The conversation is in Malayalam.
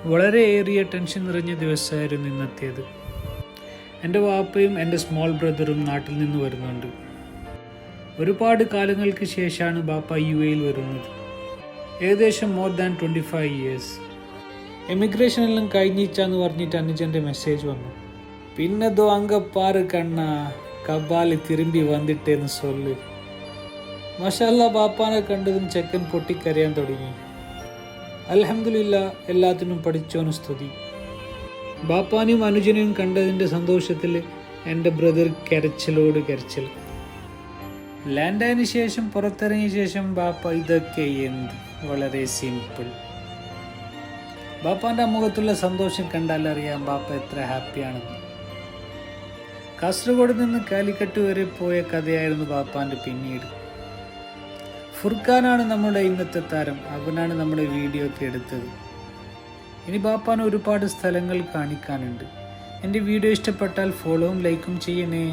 വളരെയേറിയ ടെൻഷൻ നിറഞ്ഞ ദിവസമായിരുന്നു ഇന്നത്തേത്. എൻ്റെ വാപ്പയും എൻ്റെ സ്മോൾ ബ്രദറും നാട്ടിൽ നിന്ന് വരുന്നുണ്ട്. ഒരുപാട് കാലങ്ങൾക്ക് ശേഷമാണ് ബാപ്പ UAE വരുന്നത്. ഏകദേശം മോർ ദാൻ 25 ഇയേഴ്സ്. എമിഗ്രേഷൻ എല്ലാം കഴിഞ്ഞിച്ചാന്ന് പറഞ്ഞിട്ട് അനുജൻ്റെ മെസ്സേജ് വന്നു. പിന്നെതോ അങ്കപ്പാറ് കണ്ണ കബാല് തിരുമ്പി വന്നിട്ടേന്ന് സൊല്ല്. മാഷാല്ലാ, ബാപ്പാനെ കണ്ടതും ചെക്കൻ പൊട്ടിക്കരയാൻ തുടങ്ങി. അൽഹംദുലില്ലാ, എല്ലാത്തിനും പഠിച്ചോന് സ്തുതി. ബാപ്പാനെയും അനുജനെയും കണ്ടതിൻ്റെ സന്തോഷത്തിൽ എൻ്റെ ബ്രദർ കരച്ചിലോട് കരച്ചിൽ. ലാൻഡായതിനു ശേഷം പുറത്തിറങ്ങിയ ശേഷം ബാപ്പ ഇതൊക്കെ എന്ത്, വളരെ സിമ്പിൾ. ബാപ്പാൻ്റെ മുഖത്തുള്ള സന്തോഷം കണ്ടാൽ അറിയാം ബാപ്പ എത്ര ഹാപ്പിയാണെന്ന്. കാസർഗോഡ് നിന്ന് കാലിക്കട്ട് വരെ പോയ കഥയായിരുന്നു ബാപ്പാൻ്റെ പിന്നീട്. ഫുർഖാനാണ് നമ്മുടെ ഇന്നത്തെ താരം. അവനാണ് നമ്മുടെ വീഡിയോ ഒക്കെ എടുത്തത്. ഇനി ബാപ്പാന് ഒരുപാട് സ്ഥലങ്ങൾ കാണിക്കാനുണ്ട്. എൻ്റെ വീഡിയോ ഇഷ്ടപ്പെട്ടാൽ ഫോളോവും ലൈക്കും ചെയ്യണേ.